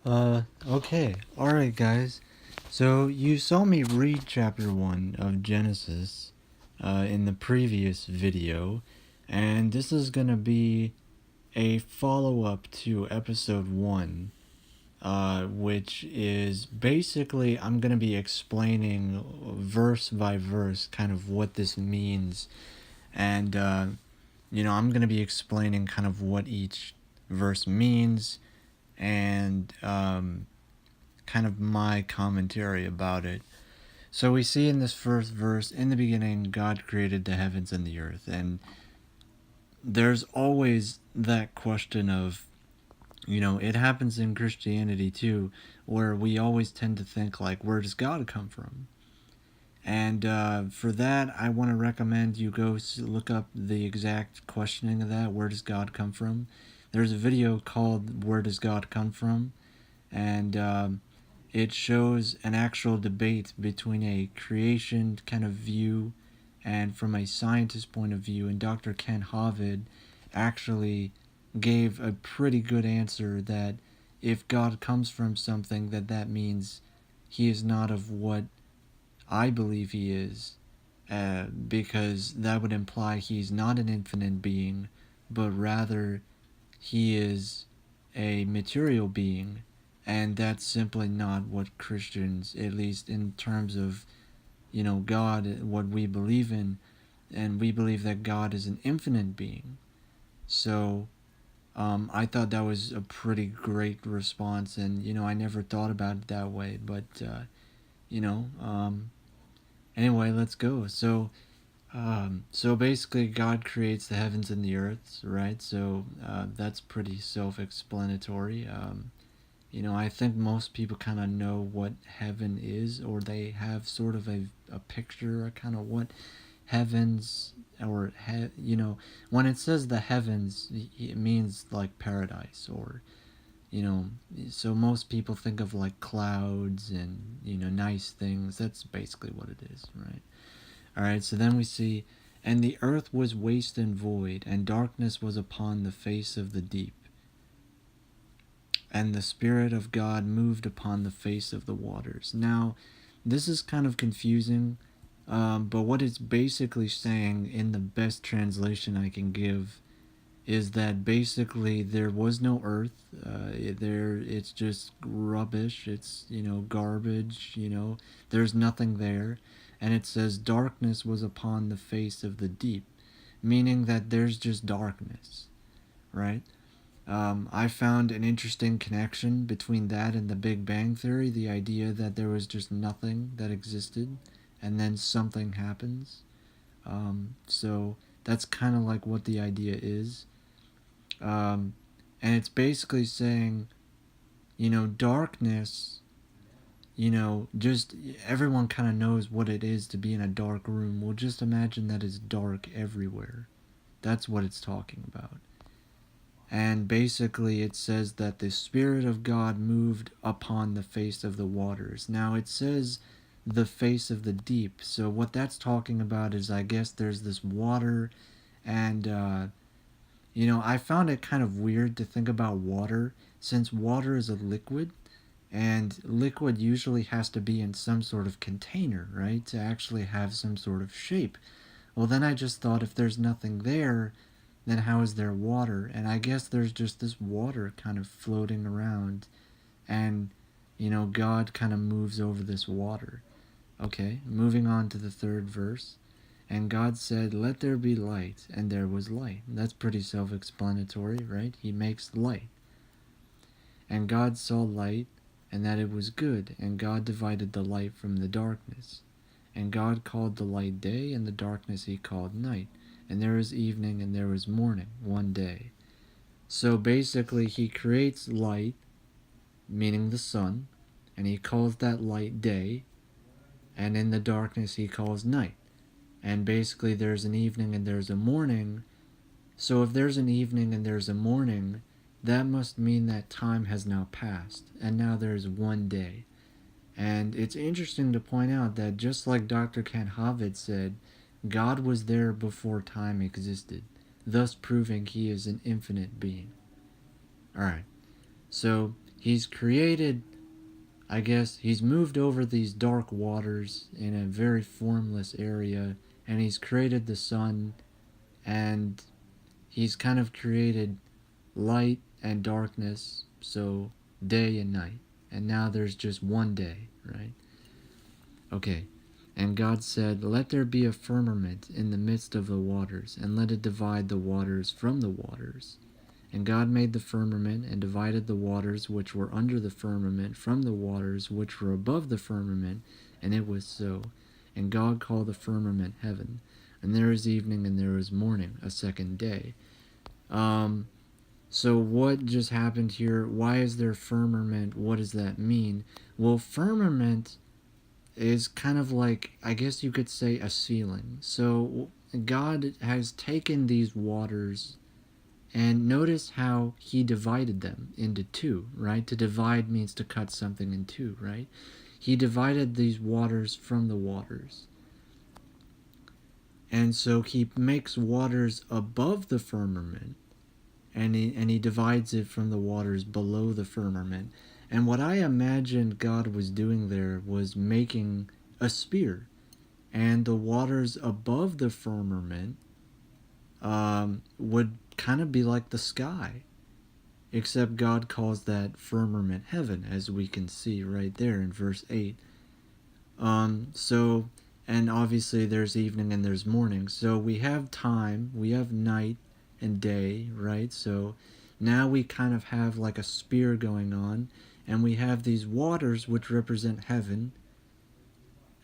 Okay. Alright, guys. So, you saw me read chapter 1 of Genesis, in the previous video, and this is gonna be a follow-up to episode 1, which is basically, I'm gonna be explaining verse by verse kind of what this means, and, I'm gonna be explaining kind of what each verse means, and, kind of my commentary about it. So we see in this first verse, in the beginning, God created the heavens and the earth. And there's always that question of, it happens in Christianity too, where we always tend to think, like, where does God come from? And for that, I want to recommend you go look up the exact questioning of that. Where does God come from? There's a video called Where Does God Come From? And it shows an actual debate between a creation kind of view and from a scientist point of view. And Dr. Ken Hovind actually gave a pretty good answer that if God comes from something, that means he is not of what I believe he is, because that would imply he's not an infinite being, but rather he is a material being, and that's simply not what Christians, at least in terms of, God, what we believe in, and we believe that God is an infinite being. So, I thought that was a pretty great response, and, I never thought about it that way, but, you know, um, anyway, let's go. So basically, God creates the heavens and the earth, right? So that's pretty self-explanatory. I think most people kind of know what heaven is, or they have sort of a picture of kind of what heavens, or when it says the heavens, it means like paradise, or so most people think of like clouds and nice things. That's basically what it is, right? All right, so then we see, and the earth was waste and void, and darkness was upon the face of the deep, and the Spirit of God moved upon the face of the waters. Now, this is kind of confusing, but what it's basically saying in the best translation I can give is that basically there was no earth. It's just rubbish. It's garbage. There's nothing there, and it says darkness was upon the face of the deep, meaning that there's just darkness, right? I found an interesting connection between that and the Big Bang Theory, the idea that there was just nothing that existed, and then something happens. So that's kind of like what the idea is. Um, and it's basically saying, darkness, just everyone kind of knows what it is to be in a dark room. Well, just imagine that it's dark everywhere. That's what it's talking about. And basically, it says that the Spirit of God moved upon the face of the waters. Now, it says the face of the deep. So, what that's talking about is, I guess, there's this water, and I found it kind of weird to think about water, since water is a liquid, and liquid usually has to be in some sort of container, right, to actually have some sort of shape. Well, then I just thought, if there's nothing there, then how is there water? And I guess there's just this water kind of floating around, and, God kind of moves over this water. Okay, moving on to the third verse. And God said, "Let there be light," and there was light. That's pretty self-explanatory, right? He makes light. And God saw light, and that it was good, and God divided the light from the darkness. And God called the light day, and the darkness he called night. And there was evening, and there was morning, one day. So basically, he creates light, meaning the sun, and he calls that light day, and in the darkness he calls night. And basically there's an evening and there's a morning. So if there's an evening and there's a morning, that must mean that time has now passed, and now there's one day. And it's interesting to point out that just like Dr. Ken Hovind said, God was there before time existed, thus proving he is an infinite being. Alright, so he's created, I guess, he's moved over these dark waters in a very formless area, and he's created the sun, and he's kind of created light and darkness, so day and night. And now there's just one day, right? Okay. And God said, "Let there be a firmament in the midst of the waters, and let it divide the waters from the waters." And God made the firmament, and divided the waters which were under the firmament from the waters which were above the firmament, and it was so. And God called the firmament heaven. And there is evening and there is morning, a second day. So what just happened here? Why is there firmament? What does that mean? Well, firmament is kind of like, I guess you could say, a ceiling. So God has taken these waters, and notice how he divided them into two, right? To divide means to cut something in two, right? He divided these waters from the waters. And so he makes waters above the firmament, and he divides it from the waters below the firmament. And what I imagined God was doing there was making a spear, and the waters above the firmament would kind of be like the sky, except God calls that firmament heaven, as we can see right there in verse 8. So, and obviously there's evening and there's morning, so we have time, we have night and day, right? So now we kind of have like a spear going on, and we have these waters which represent heaven,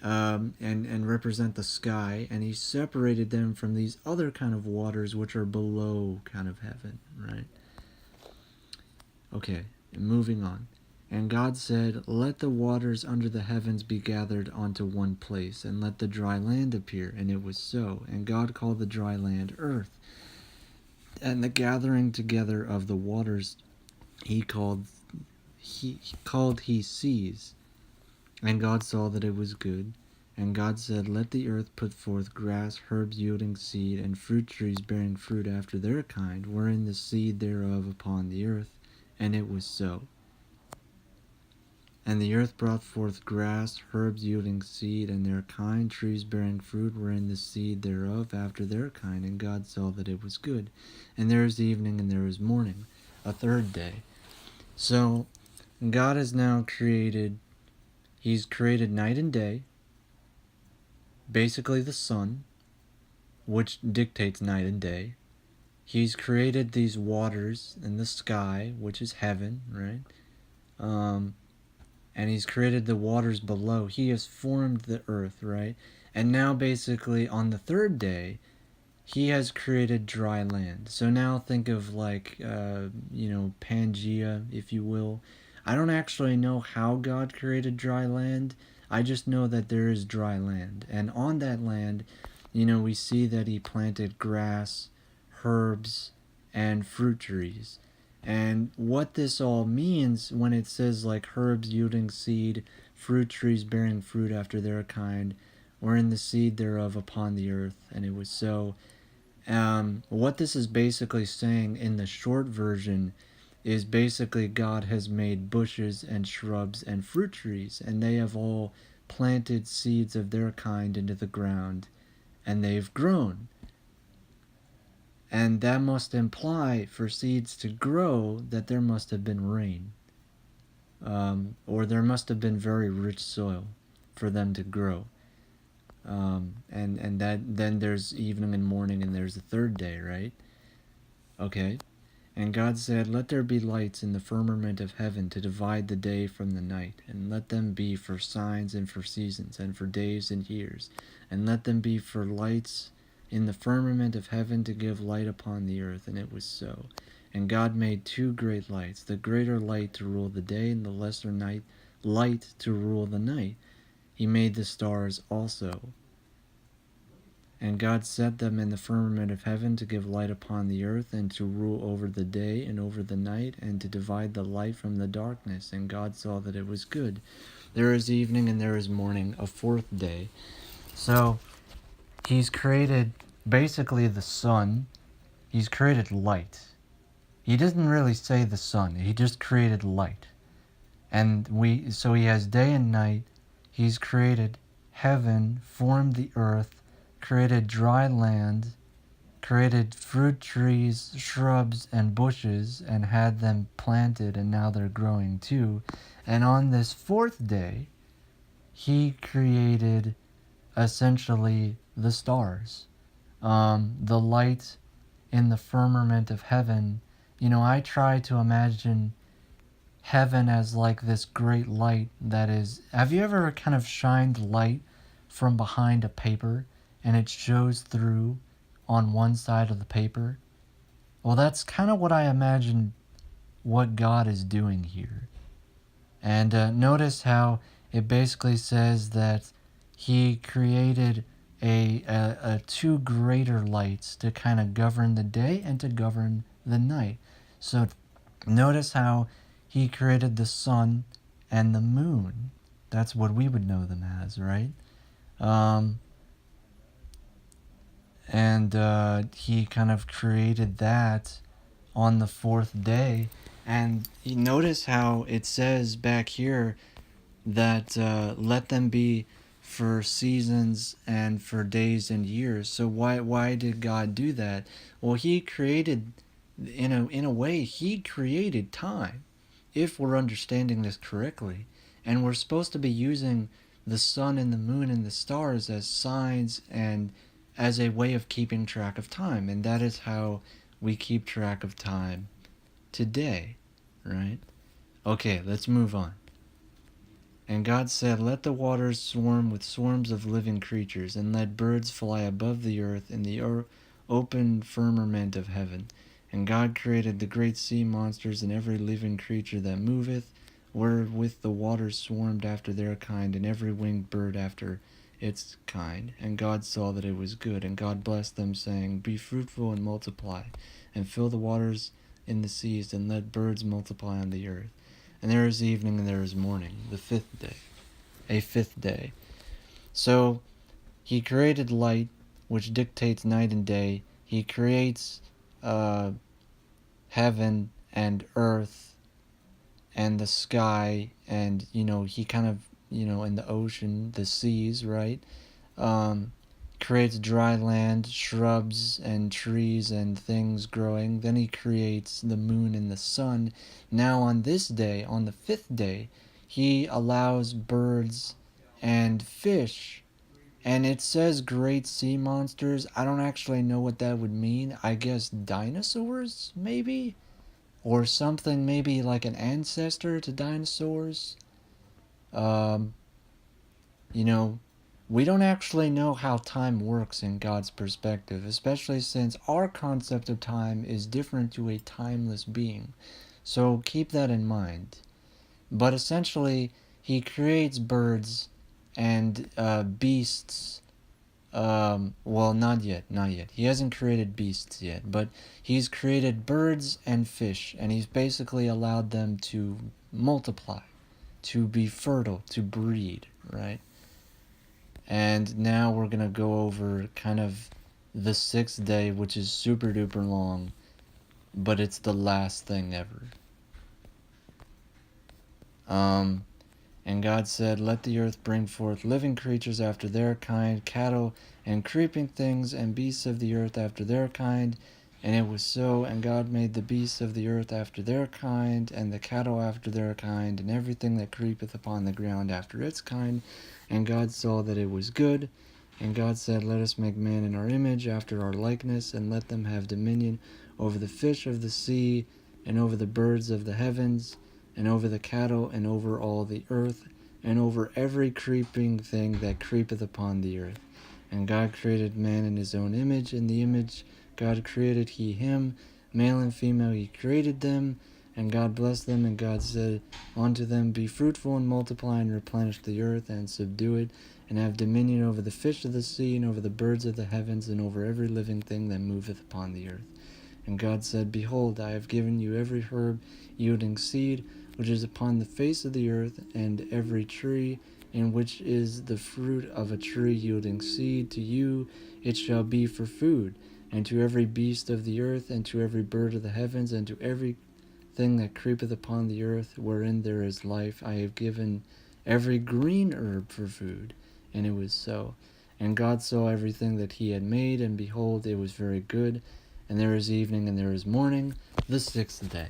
and represent the sky, and he separated them from these other kind of waters which are below kind of heaven, right? Okay, moving on. And God said, "Let the waters under the heavens be gathered onto one place, and let the dry land appear." And it was so. And God called the dry land earth. And the gathering together of the waters he called seas. And God saw that it was good. And God said, "Let the earth put forth grass, herbs yielding seed, and fruit trees bearing fruit after their kind, wherein the seed thereof upon the earth." And it was so. And the earth brought forth grass, herbs yielding seed, and their kind, trees bearing fruit, wherein the seed thereof after their kind. And God saw that it was good. And there is evening and there is morning, a third day. So God has now created, he's created night and day, basically the sun, which dictates night and day. He's created these waters in the sky, which is heaven, right? And he's created the waters below. He has formed the earth, right? And now basically on the third day, he has created dry land. So now think of like, Pangea, if you will. I don't actually know how God created dry land. I just know that there is dry land. And on that land, we see that he planted grass, herbs, and fruit trees. And what this all means when it says like herbs yielding seed, fruit trees bearing fruit after their kind, wherein the seed thereof upon the earth, and it was so. What this is basically saying in the short version is basically God has made bushes and shrubs and fruit trees, and they have all planted seeds of their kind into the ground, and they've grown. And that must imply for seeds to grow that there must have been rain, or there must have been very rich soil for them to grow. And that then there's evening and morning and there's a third day, right? Okay. And God said, "Let there be lights in the firmament of heaven to divide the day from the night, and let them be for signs and for seasons and for days and years, and let them be for lights in the firmament of heaven to give light upon the earth." And it was so. And God made two great lights, the greater light to rule the day, and the lesser light to rule the night. He made the stars also. And God set them in the firmament of heaven to give light upon the earth, and to rule over the day and over the night, and to divide the light from the darkness. And God saw that it was good. There is evening and there is morning, a fourth day. So he's created basically the sun. He's created light. He doesn't really say the sun. He just created light. So he has day and night. He's created heaven, formed the earth, created dry land, created fruit trees, shrubs, and bushes, and had them planted, and now they're growing too. And on this fourth day, he created essentially the stars, the light in the firmament of heaven. I try to imagine heaven as like this great light that is. Have you ever kind of shined light from behind a paper and it shows through on one side of the paper? Well, that's kind of what I imagine what God is doing here. And notice how it basically says that he created a two greater lights to kind of govern the day and to govern the night. So notice how he created the sun and the moon. That's what we would know them as, right? And he kind of created that on the fourth day. And you notice how it says back here that let them be for seasons and for days and years. So why did God do that? Well, he created, in a way, he created time, if we're understanding this correctly. And we're supposed to be using the sun and the moon and the stars as signs and as a way of keeping track of time. And that is how we keep track of time today, right? Okay, let's move on. And God said, let the waters swarm with swarms of living creatures, and let birds fly above the earth in the open firmament of heaven. And God created the great sea monsters and every living creature that moveth, wherewith the waters swarmed after their kind, and every winged bird after its kind. And God saw that it was good. And God blessed them, saying, be fruitful and multiply, and fill the waters in the seas, and let birds multiply on the earth. And there is evening and there is morning, the fifth day. A fifth day. So he created light, which dictates night and day. He creates heaven and earth and the sky, and he kind of in the ocean, the seas, right? Creates dry land, shrubs and trees and things growing. Then he creates the moon and the sun. Now on this day, on the fifth day, he allows birds and fish. And it says great sea monsters. I don't actually know what that would mean. I guess dinosaurs, maybe? Or something maybe like an ancestor to dinosaurs. We don't actually know how time works in God's perspective, especially since our concept of time is different to a timeless being. So keep that in mind. But essentially, he creates birds and beasts. Well, not yet. He hasn't created beasts yet, but he's created birds and fish, and he's basically allowed them to multiply, to be fertile, to breed, right? And now we're going to go over kind of the sixth day, which is super duper long, but it's the last thing ever. And God said, let the earth bring forth living creatures after their kind, cattle and creeping things and beasts of the earth after their kind. And it was so, and God made the beasts of the earth after their kind, and the cattle after their kind, and everything that creepeth upon the ground after its kind. And God saw that it was good. And God said, let us make man in our image, after our likeness, and let them have dominion over the fish of the sea, and over the birds of the heavens, and over the cattle, and over all the earth, and over every creeping thing that creepeth upon the earth. And God created man in his own image. In the image God created he him, male and female he created them. And God blessed them, and God said unto them, be fruitful and multiply, and replenish the earth, and subdue it, and have dominion over the fish of the sea, and over the birds of the heavens, and over every living thing that moveth upon the earth. And God said, behold, I have given you every herb yielding seed, which is upon the face of the earth, and every tree in which is the fruit of a tree yielding seed. To you it shall be for food, and to every beast of the earth, and to every bird of the heavens, and to every thing that creepeth upon the earth, wherein there is life. I have given every green herb for food. And it was so. And God saw everything that he had made, and behold, it was very good. And there is evening, and there is morning, the sixth day.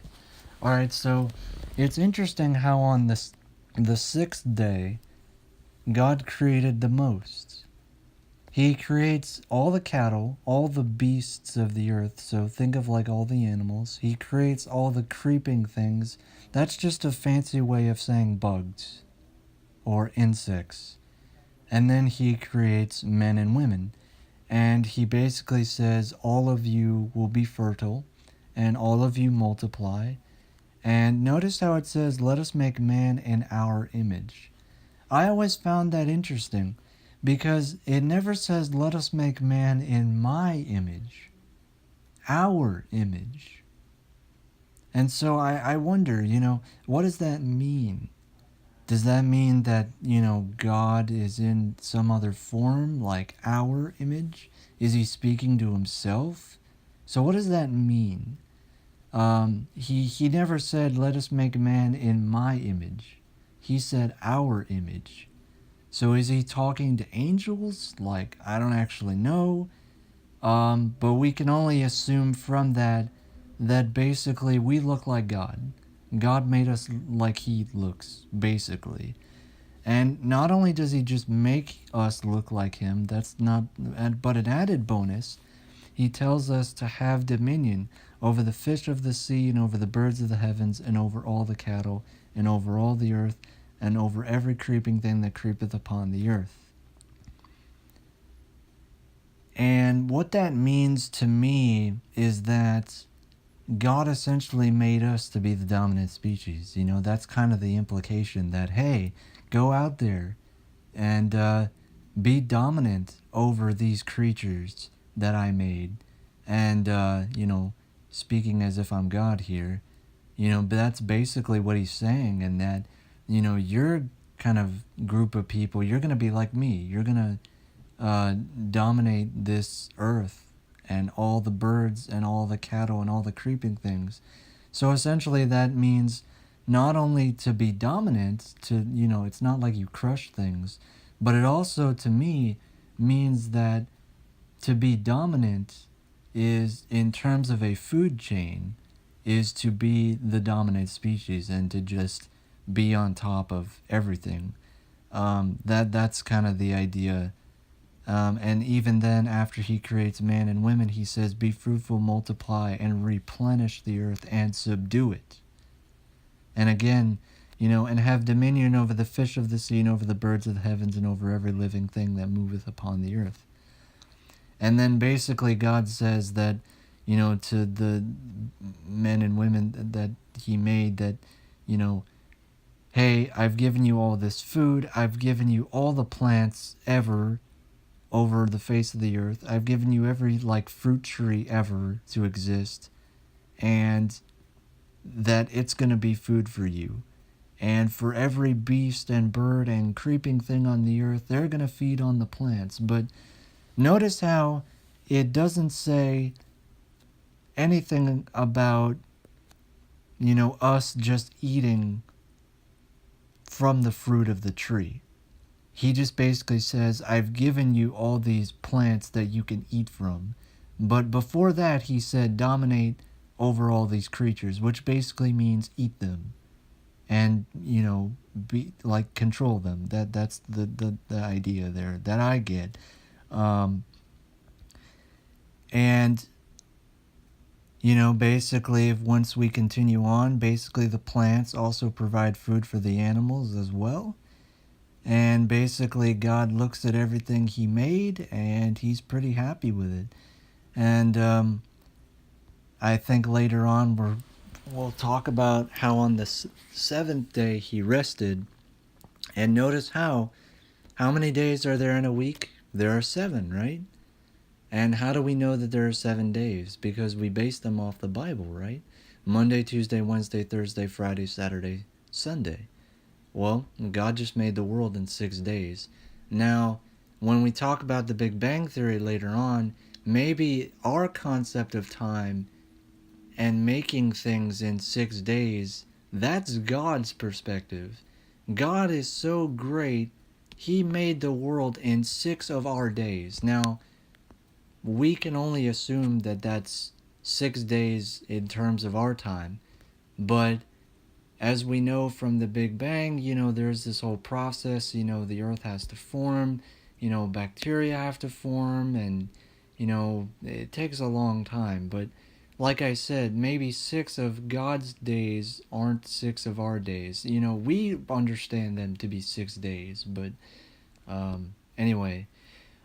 Alright, so it's interesting how on the sixth day, God created the most. He creates all the cattle, all the beasts of the earth, so think of like all the animals. He creates all the creeping things. That's just a fancy way of saying bugs or insects. And then he creates men and women. And he basically says, all of you will be fertile, and all of you multiply. And notice how it says, let us make man in our image. I always found that interesting, because it never says, let us make man in my image, our image. And so I wonder, what does that mean? Does that mean that, God is in some other form, like our image? Is he speaking to himself? So what does that mean? He never said, let us make man in my image. He said our image. So is he talking to angels? Like, I don't actually know. But we can only assume from that basically we look like God. God made us like he looks, basically. And not only does he just make us look like him, but an added bonus, he tells us to have dominion over the fish of the sea, and over the birds of the heavens, and over all the cattle, and over all the earth, and over every creeping thing that creepeth upon the earth. And what that means to me is that God essentially made us to be the dominant species. That's kind of the implication that, hey, go out there and be dominant over these creatures that I made. And, speaking as if I'm God here, but that's basically what he's saying. And that, your kind of group of people, you're going to be like me. You're going to dominate this earth and all the birds and all the cattle and all the creeping things. So essentially that means not only to be dominant, it's not like you crush things, but it also, to me, means that to be dominant is, in terms of a food chain, is to be the dominant species and to just be on top of everything. That's kind of the idea. And even then, after he creates man and women, he says, be fruitful, multiply, and replenish the earth and subdue it. And again, and have dominion over the fish of the sea, and over the birds of the heavens, and over every living thing that moveth upon the earth. And then basically God says that, to the men and women that he made, that, hey, I've given you all this food, I've given you all the plants ever over the face of the earth, I've given you every, fruit tree ever to exist, and that it's going to be food for you. And for every beast and bird and creeping thing on the earth, they're going to feed on the plants. But notice how it doesn't say anything about, us just eating from the fruit of the tree. He just basically says, I've given you all these plants that you can eat from. But before that, he said, dominate over all these creatures, which basically means eat them. And, be control them. That's the idea there that I get. And, basically, once we continue on, basically the plants also provide food for the animals as well. And basically God looks at everything he made and he's pretty happy with it. And I think later on we'll talk about how on the seventh day he rested. And notice how many days are there in a week? There are 7, right? And how do we know that there are 7 days? Because we base them off the Bible, right? Monday, Tuesday, Wednesday, Thursday, Friday, Saturday, Sunday. Well, God just made the world in 6 days. Now, when we talk about the Big Bang Theory later on, maybe our concept of time and making things in 6 days, that's God's perspective. God is so great, He made the world in 6 of our days. Now, we can only assume that that's 6 days in terms of our time, but as we know from the Big Bang, there's this whole process, the earth has to form, bacteria have to form, and, it takes a long time. But like I said, maybe 6 of God's days aren't 6 of our days. We understand them to be 6 days, but anyway.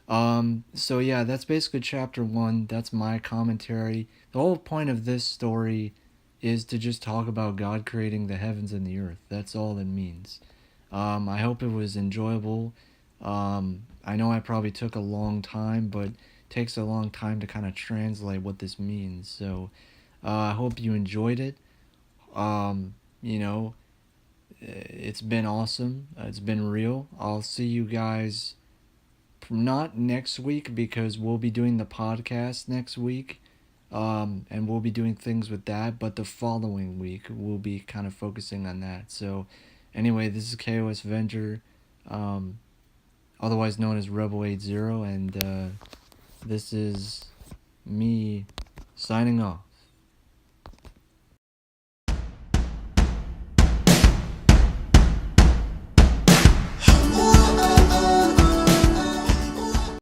So yeah, that's basically chapter 1. That's my commentary. The whole point of this story is to just talk about God creating the heavens and the earth. That's all it means. I hope it was enjoyable. I know I probably took a long time, but it takes a long time to kind of translate what this means. So I hope you enjoyed it. It's been awesome. It's been real. I'll see you guys not next week because we'll be doing the podcast next week. And we'll be doing things with that, but the following week we'll be kind of focusing on that. So anyway, this is KOS Venture, otherwise known as Rebel 80, and this is me signing off.